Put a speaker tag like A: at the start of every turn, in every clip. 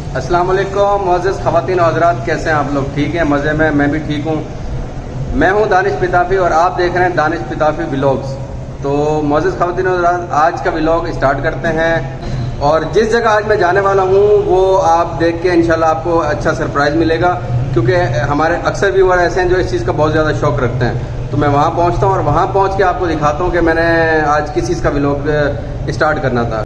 A: अस्सलाम वालेकुम मोअज़्ज़ज़ ख़वातीन और हज़रात, कैसे हैं आप लोग? ठीक हैं, मज़े में? मैं भी ठीक हूँ। मैं हूँ दानिश पिताफी और आप देख रहे हैं दानिश पिताफी व्लॉग्स। तो मोअज़्ज़ज़ ख़वातीन और हज़रात, आज का व्लॉग स्टार्ट करते हैं। और जिस जगह आज मैं जाने वाला हूँ वो आप देख के इंशाल्लाह आपको अच्छा सरप्राइज़ मिलेगा, क्योंकि हमारे अक्सर व्यूअर ऐसे हैं जो इस चीज़ का बहुत ज़्यादा शौक़ रखते हैं। तो मैं वहाँ पहुँचता हूँ और वहाँ पहुँच के आपको दिखाता हूँ कि मैंने आज किस चीज़ का व्लॉग स्टार्ट करना था।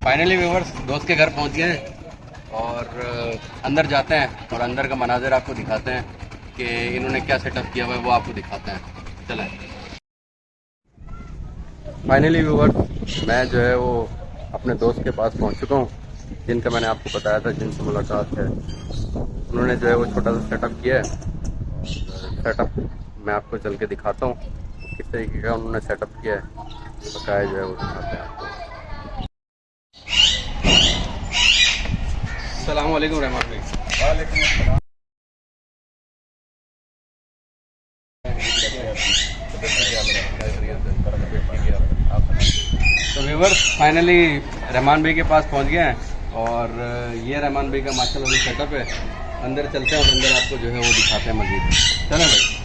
A: फाइनली व्यूअर्स दोस्त के घर पहुंच गए हैं और अंदर जाते हैं और अंदर का मनाज़र आपको दिखाते हैं कि इन्होंने क्या सेटअप किया हुआ है, वो आपको दिखाते हैं। चलें। फाइनली व्यूअर्स मैं जो है वो अपने दोस्त के पास पहुंच चुका हूं, जिनका मैंने आपको बताया था, जिनसे मुलाकात है। उन्होंने जो है वो छोटा सा सेटअप किया है। सेटअप मैं आपको चल के दिखाता हूँ किस तरीके का उन्होंने सेटअप किया है, बकाया जो है वो दिखाते हैं आपको। अस्सलाम वालेकुम रहमान भाई। वालेकुम अस्सलाम। तो व्यूअर्स फाइनली रहमान भाई के पास पहुंच गए हैं और ये रहमान भाई का माशाल्लाह सेटअप है। अंदर चलते हैं और अंदर आपको जो है वो दिखाते हैं मज़ीद। चलें भाई।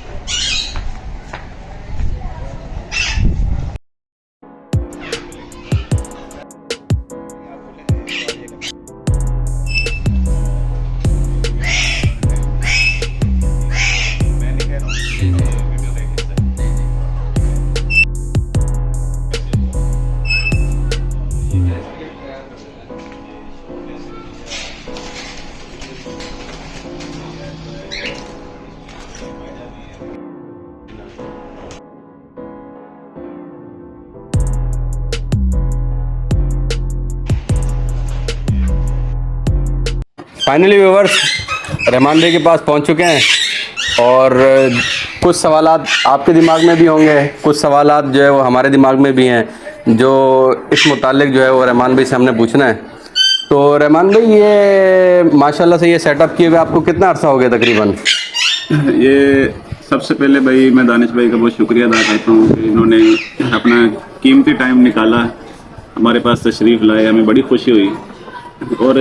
A: फाइनली व्यूअर्स रहमान भाई के पास पहुंच चुके हैं और कुछ सवालात आपके दिमाग में भी होंगे, कुछ सवालात जो है वो हमारे दिमाग में भी हैं, जो इस मुतालिक जो है वो रहमान भाई से हमने पूछना है। तो रहमान भाई, ये माशाल्लाह से ये सेटअप किए हुए आपको कितना अर्सा हो गया तकरीबन?
B: ये सबसे पहले भाई मैं दानिश भाई का बहुत शुक्रिया अदा करता हूँ कि इन्होंने अपना कीमती टाइम निकाला, हमारे पास तशरीफ़ लाए, हमें बड़ी खुशी हुई। और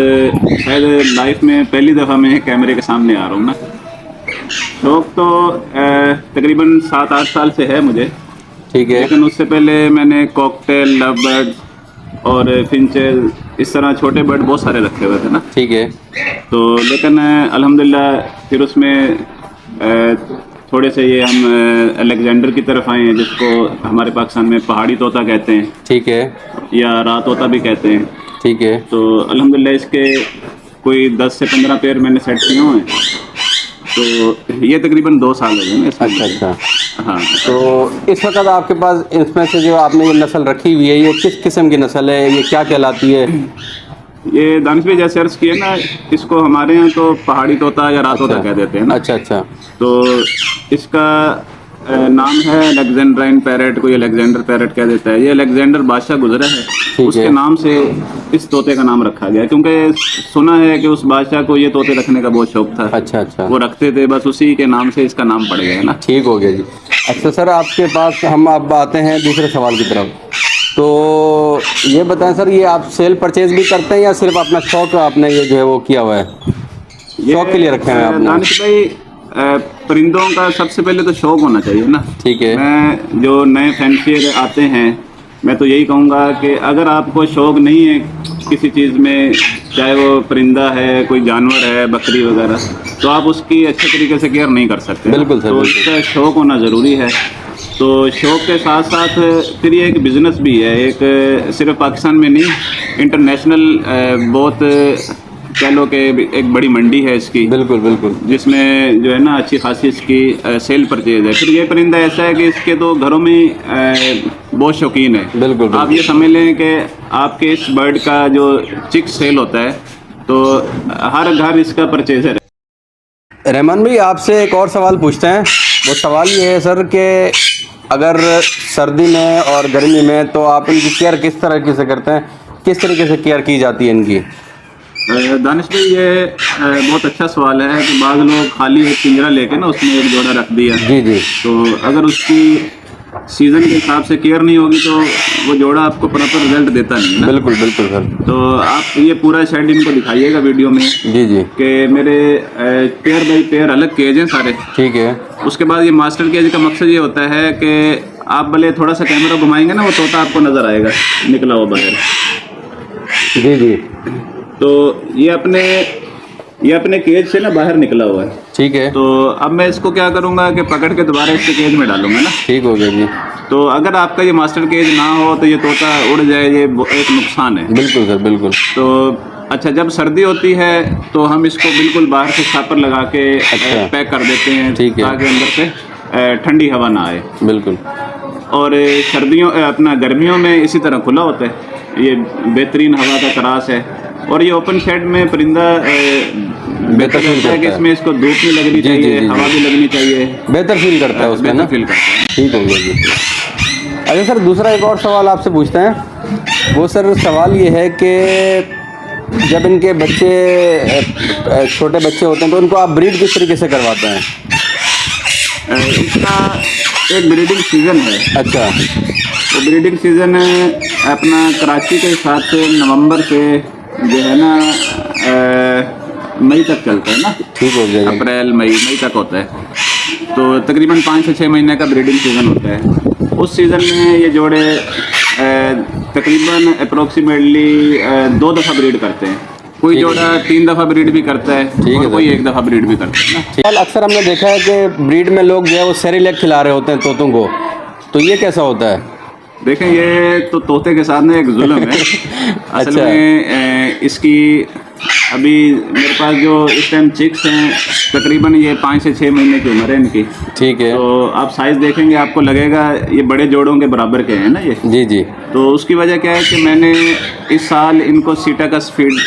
B: शायद लाइफ में पहली दफ़ा मैं कैमरे के सामने आ रहा हूँ ना। शौक़ तो तकरीबन 7-8 साल से है मुझे,
A: ठीक है।
B: लेकिन उससे पहले मैंने कॉकटेल, लव बर्ड और फिंचेस, इस तरह छोटे बर्ड बहुत सारे रखे हुए थे ना।
A: ठीक है।
B: तो लेकिन अल्हम्दुलिल्लाह फिर उसमें थोड़े से ये हम अलेक्जेंडर की तरफ आए हैं, जिसको हमारे पाकिस्तान में पहाड़ी तोता कहते हैं।
A: ठीक है।
B: या रात तोता भी कहते हैं।
A: ठीक है।
B: तो अल्हम्दुलिल्लाह इसके कोई 10 से 15 पेयर मैंने सेट किए हुए हैं। तो ये तकरीबन 2 साल हो गए ना इसमें।
A: अच्छा।
B: हाँ।
A: तो इस वक्त आपके पास इसमें से जो आपने ये नस्ल रखी हुई है, ये किस किस्म की नस्ल है, ये क्या कहलाती है?
B: ये दानिश भाई जैसे अर्ज किए ना, इसको हमारे यहाँ तो पहाड़ी तोता या रात तोता कह देते हैं ना।
A: अच्छा।
B: तो इसका नाम है अलेक्जेंड्राइन पैरेट, कोई अलेक्जेंडर पैरेट कह देता है। ये अलेक्जेंडर बादशाह गुजरा है, उसके नाम से इस तोते का नाम रखा गया, क्योंकि सुना है कि उस बादशाह को ये तोते रखने का बहुत शौक था।
A: अच्छा।
B: वो रखते थे, बस उसी के नाम से इसका नाम पड़ गया है ना।
A: ठीक हो गया जी। अच्छा सर, आपके पास हम अब आते हैं दूसरे सवाल की तरफ। तो ये बताएं सर, ये आप सेल परचेज भी करते हैं या सिर्फ अपना शौक आपने ये जो है वो किया हुआ है, शौक के लिए रखे हैं आपने?
B: दानिश भाई, परिंदों का सबसे पहले तो शौक होना चाहिए ना।
A: ठीक है।
B: मैं जो नए फैंसियर आते हैं, मैं तो यही कहूँगा कि अगर आपको शौक नहीं है किसी चीज़ में, चाहे वो परिंदा है, कोई जानवर है, बकरी वगैरह, तो आप उसकी अच्छे तरीके से केयर नहीं कर सकते।
A: बिल्कुल सर।
B: तो इसका शौक होना ज़रूरी है। तो शौक के साथ साथ फिर ये एक बिज़नेस भी है, एक सिर्फ पाकिस्तान में नहीं, इंटरनेशनल बहुत कह लो कि एक बड़ी मंडी है इसकी।
A: बिल्कुल बिल्कुल।
B: जिसमें जो है ना अच्छी खासी इसकी सेल परचेज है। फिर ये परिंदा ऐसा है कि इसके तो घरों में बहुत शौकीन है।
A: बिल्कुल।
B: आप ये समझ लें कि आपके इस बर्ड का जो चिक सेल होता है तो हर घर इसका परचेजर है।
A: रहमान भाई आपसे एक और सवाल पूछते हैं। वो सवाल ये है सर कि अगर सर्दी में और गर्मी में तो आप इनकी केयर किस तरीके से करते हैं, किस तरीके से केयर की जाती है इनकी?
B: दानिश भाई ये बहुत अच्छा सवाल है कि बाद लोग खाली एक पिंजरा लेके ना उसमें एक जोड़ा रख दिया।
A: जी जी।
B: तो अगर उसकी सीज़न के हिसाब से केयर नहीं होगी तो वो जोड़ा आपको प्रॉपर रिजल्ट देता नहीं है ना।
A: बिल्कुल बिल्कुल सर।
B: तो आप ये पूरा शेड इनको दिखाइएगा वीडियो में
A: जी जी।
B: कि मेरे पेयर बाई पेयर अलग केज हैं सारे।
A: ठीक है।
B: उसके बाद ये मास्टर केज का मकसद ये होता है कि आप भले थोड़ा सा कैमरा घुमाएंगे ना वो तोता आपको नज़र आएगा निकला हुआ बाहर।
A: जी जी।
B: तो ये अपने केज से ना बाहर निकला हुआ है।
A: ठीक है।
B: तो अब मैं इसको क्या करूँगा कि पकड़ के दोबारा इसके केज में डालूंगा ना।
A: ठीक हो गया जी।
B: तो अगर आपका ये मास्टर केज ना हो तो ये तोता उड़ जाए, ये एक नुकसान है।
A: बिल्कुल सर बिल्कुल।
B: तो अच्छा, जब सर्दी होती है तो हम इसको बिल्कुल बाहर से छापर लगा के पैक कर देते हैं ताकि अंदर से ठंडी हवा ना आए।
A: बिल्कुल।
B: और गर्मियों में इसी तरह खुला होता है। ये बेहतरीन हवा का तरास है। और ये ओपन शेड में परिंदा बेहतर लगता है कि इसमें इसको धूप भी लगनी चाहिए, हवा भी लगनी चाहिए, बेहतर फील करता है उसमें, बेहतर फील करता है।
A: ठीक हो गया जी। अच्छा सर, दूसरा एक और सवाल आपसे पूछते हैं। वो सर सवाल ये है कि जब इनके बच्चे छोटे बच्चे होते हैं तो उनको आप ब्रीड किस तरीके से करवाते हैं?
B: इसका एक ब्रीडिंग सीज़न है।
A: अच्छा।
B: तो ब्रीडिंग सीज़न अपना कराची के हिसाब से नवंबर से जो है ना मई तक चलता है ना। ठीक हो गया। अप्रैल मई तक होता है। तो तकरीबन 5 से 6 महीने का ब्रीडिंग सीज़न होता है। उस सीज़न में ये जोड़े तकरीबन अप्रोक्सीमेटली 2 दफ़ा ब्रीड करते हैं। कोई जोड़ा 3 दफ़ा ब्रीड भी करता है और कोई 1 दफ़ा ब्रीड भी करता है ना।
A: अक्सर हमने देखा है कि ब्रीड में लोग जो है वो सेरेलैक खिला रहे होते हैं तोतों को, तो ये कैसा होता है?
B: देखें, ये तो तोते के साथ में एक जुल्म है। असल
A: अच्छा।
B: में इसकी अभी मेरे पास जो इस टाइम चिक्स हैं तकरीबन ये 5 से 6 महीने की उम्र है इनकी।
A: ठीक है।
B: तो आप साइज़ देखेंगे आपको लगेगा ये बड़े जोड़ों के बराबर के हैं ना ये।
A: जी जी।
B: तो उसकी वजह क्या है कि मैंने इस साल इनको सीटाकस फीड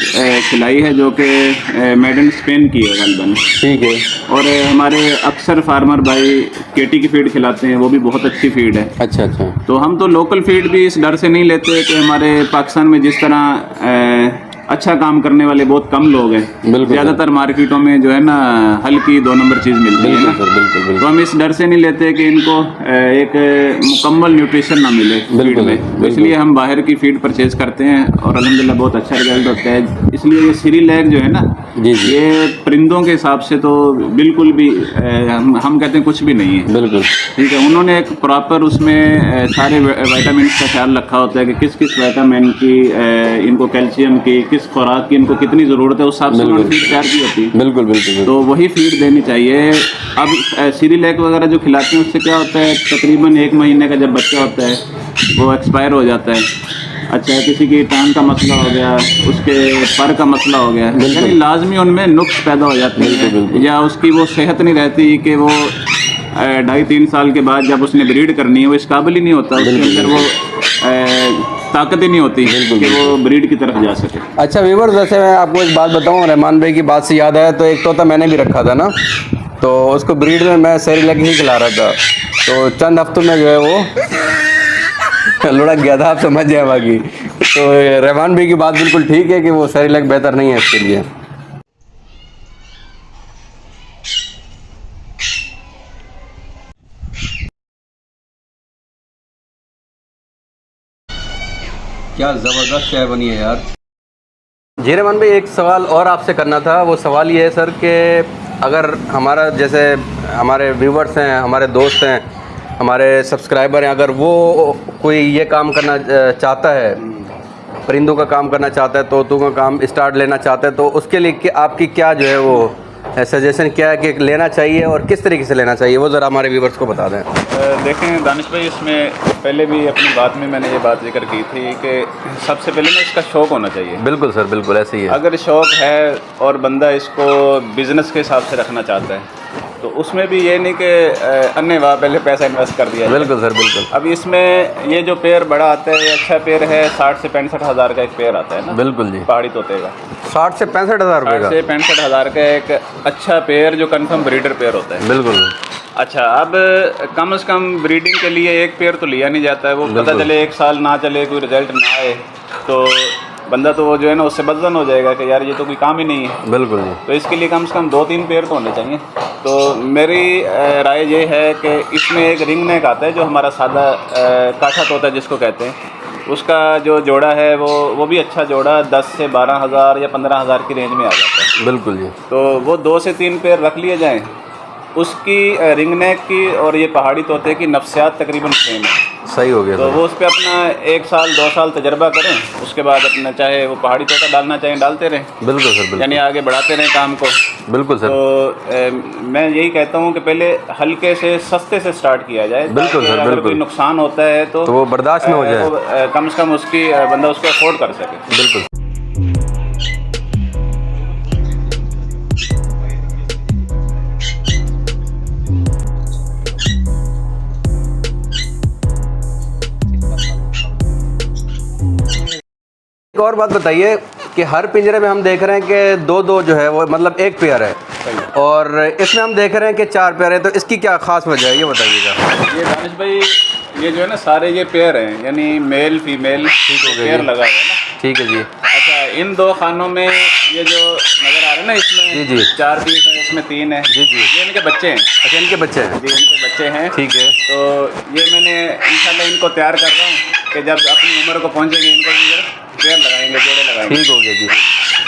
B: खिलाई है जो कि मेड इन स्पेन की है गलबन।
A: ठीक है।
B: और हमारे अक्सर फार्मर भाई केटी की फीड खिलाते हैं, वो भी बहुत अच्छी फीड है।
A: अच्छा अच्छा।
B: तो हम तो लोकल फीड भी इस डर से नहीं लेते कि हमारे पाकिस्तान में जिस तरह अच्छा काम करने वाले बहुत कम लोग हैं। ज़्यादातर मार्केटों में जो है ना हल्की 2 नंबर चीज़ मिलती है ना। बिल्कुल। तो हम इस डर से नहीं लेते कि इनको एक मुकम्मल न्यूट्रिशन ना मिले फीड में, इसलिए हम बाहर की फीड परचेज करते हैं और अल्हम्दुलिल्लाह बहुत अच्छा रिजल्ट होता है। इसलिए ये सेरेलैक जो है ना ये परिंदों के हिसाब से तो बिल्कुल भी हम कहते हैं कुछ भी नहीं है। बिल्कुल ठीक है। उन्होंने एक प्रॉपर उसमें सारे विटामिन का ख्याल रखा होता है कि किस किस विटामिन की इनको कैल्शियम की किस खुराक की इनको कितनी ज़रूरत है, उस हिसाब से उन्होंने फीड तैयार की होती है। बिल्कुल। तो वही फीड देनी चाहिए। अब सेरेलैक वगैरह जो खिलाते हैं उससे क्या होता है, तकरीबन 1 महीने का जब बच्चा होता है वो एक्सपायर हो जाता है। अच्छा, किसी की टांग का मसला हो गया, उसके पर का मसला हो गया, यानी लाजमी उनमें नुक्स पैदा हो जाते हैं या उसकी वो सेहत नहीं रहती कि वो 2.5-3 साल के बाद जब उसने ब्रीड करनी है वो इस काबिल ही नहीं होता, उसके अंदर वो ताकत ही नहीं होती कि वो ब्रीड की तरफ जा सके।
A: अच्छा व्यूअर्स, वैसे मैं आपको एक बात बताऊं, रहमान भाई की बात से याद आया, तो एक तोता मैंने भी रखा था ना, तो उसको ब्रीड में मैं सेरेलैक ही खिला रहा था, तो चंद हफ्तों में जो है वो लुढ़क गया था। आप समझ जाए बाकी। तो रहमान भाई की बात बिल्कुल ठीक है कि वो सेरेलैक बेहतर नहीं है इसके लिए। क्या ज़बरदस्त चाय बनी है यार। जी रहमान भाई, एक सवाल और आपसे करना था। वो सवाल ये है सर कि अगर हमारा जैसे हमारे व्यूवर्स हैं, हमारे दोस्त हैं, हमारे सब्सक्राइबर हैं, अगर वो कोई ये काम करना चाहता है, परिंदों का काम करना चाहता है, तोतों का काम स्टार्ट लेना चाहता है, तो उसके लिए आपकी क्या जो है वो सजेशन क्या है कि लेना चाहिए और किस तरीके से लेना चाहिए, वो ज़रा हमारे व्यूवर्स को बता दें।
B: देखें दानिश भाई, इसमें पहले भी अपनी बात में मैंने ये बात जिक्र की थी कि सबसे पहले ना इसका शौक़ होना चाहिए। बिल्कुल सर, बिल्कुल ऐसे ही है। अगर शौक़ है और बंदा इसको बिज़नेस के हिसाब से रखना चाहता है तो उसमें भी ये नहीं कि अन्य वाह पहले पैसा इन्वेस्ट कर दिया। बिल्कुल सर, बिल्कुल। अब इसमें ये जो पेयर बड़ा आता है ये अच्छा पेयर है, 60 से 65 हज़ार का एक पेयर आता है ना। बिल्कुल जी। पहाड़ी तोते का
A: 60 से 65 हज़ार रुपये
B: 60
A: का।
B: से 65 हज़ार का एक अच्छा पेयर जो कंफर्म ब्रीडर पेयर होता है।
A: बिल्कुल।
B: अच्छा, अब कम से कम ब्रीडिंग के लिए एक पेयर तो लिया नहीं जाता है, वो पता
A: बिल्कुल।
B: चले 1 साल ना चले, कोई रिजल्ट ना आए तो बंदा तो वो जो है ना उससे बदजन हो जाएगा कि यार ये तो कोई काम ही नहीं है।
A: बिल्कुल जी।
B: तो इसके लिए कम से कम 2-3 पेयर तो होने चाहिए। तो मेरी राय ये है कि इसमें एक रिंग नेक आता है जो हमारा सादा काठा तोता जिसको कहते हैं, उसका जो जोड़ा है वो भी अच्छा जोड़ा 10 से 12 हज़ार या 15 हज़ार की रेंज में आ जाता है।
A: बिल्कुल जी।
B: तो वो 2 से 3 पेयर रख लिए जाएँ। उसकी रिंग नेक की और ये पहाड़ी तोते की नफ्सियात तकरीबन सेम है।
A: सही हो गया
B: तो
A: सर।
B: वो उस पर अपना 1 साल 2 साल तजर्बा करें, उसके बाद अपना चाहे वो पहाड़ी तोता डालना चाहें डालते रहें,
A: बिल्कुल सर। बिल्कुल
B: यानी आगे बढ़ाते रहें काम को।
A: बिल्कुल सर।
B: तो मैं यही कहता हूँ कि पहले हल्के से सस्ते से स्टार्ट किया जाए।
A: बिल्कुल
B: ताकि
A: सर,
B: अगर
A: बिल्कुल।
B: कोई नुकसान होता है तो
A: वो बर्दाश्त में हो जाए।
B: वो, कम से कम उसकी बंदा उसको अफोर्ड कर सके।
A: बिल्कुल। एक और बात बताइए कि हर पिंजरे में हम देख रहे हैं कि 2-2 जो है वो मतलब एक पेयर है, और इसमें हम देख रहे हैं कि 4 पेयर है, तो इसकी क्या खास वजह है ये बताइएगा।
B: ये दानिश भाई, ये जो है ना सारे ये पेयर हैं, यानी मेल फीमेल पेयर लगा हुआ है ना।
A: ठीक है जी।
B: अच्छा, इन 2 खानों में ये जो नज़र आ रहे हैं ना, इसमें
A: जी जी
B: 4 पीस है, इसमें 3 है।
A: जी जी।
B: ये इनके बच्चे हैं।
A: अच्छा, इनके बच्चे हैं।
B: जी, इनके बच्चे हैं।
A: ठीक है।
B: तो ये मैंने इंशाल्लाह इनको तैयार कर रहा हूँ कि जब अपनी उम्र को पहुँचेंगे इनको पेयर लगाएंगे, जोड़े लगाएंगे।
A: ठीक हो गया जी।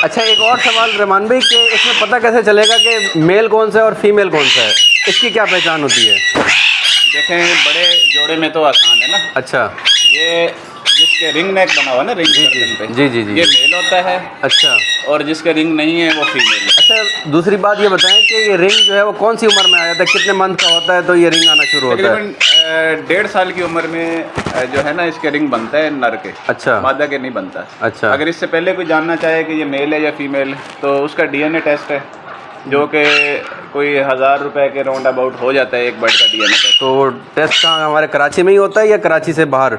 A: अच्छा, एक और सवाल रहमान भाई कि इसमें पता कैसे चलेगा कि मेल कौन सा है और फीमेल कौन सा है, इसकी क्या पहचान होती है?
B: देखें, बड़े जोड़े में तो आसान है ना।
A: अच्छा।
B: ये जिसके रिंग नेक बना हुआ है ना, रिंग गर्दन पे,
A: जी जी जी।
B: ये मेल होता है।
A: अच्छा। और
B: जिसके रिंग नहीं है वो फीमेल है।
A: अच्छा, दूसरी बात ये बताएं कि ये रिंग जो है वो कौन सी उम्र में आ जाता है, कितने मंथ का होता है तो ये रिंग आना शुरू होता है?
B: तकरीबन 1.5 साल की उम्र में जो है ना इसके रिंग बनता है नर के।
A: अच्छा।
B: मादा के नहीं बनता।
A: अच्छा।
B: अगर इससे पहले कोई जानना चाहे कि ये मेल है या फीमेल, तो उसका डीएनए टेस्ट है जो कि कोई 1000 रुपए के राउंड अबाउट हो जाता है एक बर्ड का डीएनए टेस्ट।
A: तो टेस्ट कहाँ हमारे कराची में ही होता है या कराची से बाहर?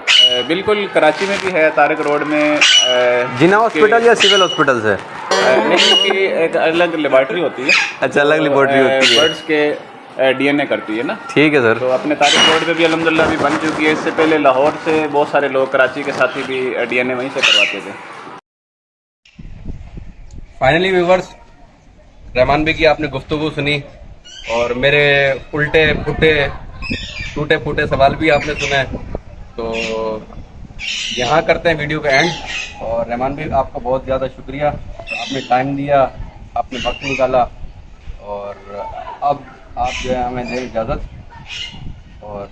B: बिल्कुल, कराची में भी है, तारिक रोड में।
A: जिना हॉस्पिटल या सिविल हॉस्पिटल से?
B: नहीं, की एक अलग लेबॉर्ट्री होती है।
A: अच्छा, अलग लेबॉर्ट्री होती है।
B: बर्ड्स के डीएनए करती है ना।
A: ठीक है सर।
B: तो अपने तारिक रोड पे भी अल्हम्दुलिल्लाह अभी बन चुकी है। इससे पहले लाहौर से बहुत सारे लोग, कराची के साथी भी डीएनए वहीं से करवाते थे।
A: फाइनली व्यूवर्स, रहमान भाई की आपने गुफ्तगू सुनी और मेरे उल्टे फुटे टूटे फूटे सवाल भी आपने सुने। तो यहाँ करते हैं वीडियो का एंड। और रहमान भाई, आपका बहुत ज़्यादा शुक्रिया, आपने टाइम दिया, आपने वक्त निकाला, और अब आप जो है हमें दें इजाज़त, और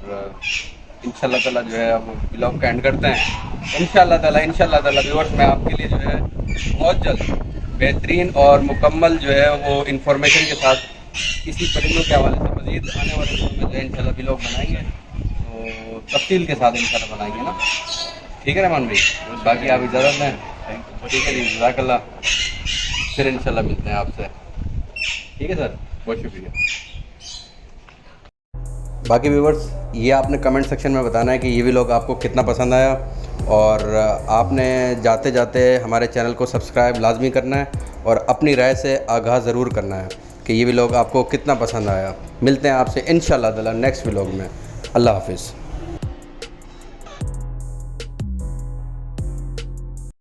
A: इंशाल्लाह ताला जो है हम ब्लॉग का एंड करते हैं। इंशाल्लाह ताला व्यूअर्स, मैं आपके लिए जो है बहुत जल्द बेहतरीन और मुकम्मल जो है वो इन्फॉर्मेशन के साथ इसी परिंदों के हवाले से मज़ीद आने वाले दिनों में जो है इंशाल्लाह ब्लॉग बनाएंगे, तो तफसील के साथ इंशाल्लाह बनाएंगे ना। ठीक है रहमान भाई, बाकी आप इजाज़त दें। ठीक है जी, जज़ाकल्लाह। फिर इंशाल्लाह मिलते हैं आपसे। ठीक है सर, बहुत शुक्रिया। बाकी व्यूवर्स, ये आपने कमेंट सेक्शन में बताना है कि ये व्लॉग आपको कितना पसंद आया, और आपने जाते जाते हमारे चैनल को सब्सक्राइब लाजमी करना है और अपनी राय से आगाह ज़रूर करना है कि ये व्लॉग आपको कितना पसंद आया। मिलते हैं आपसे इंशाल्लाह ताला नेक्स्ट व्लॉग में। अल्लाह हाफिज़।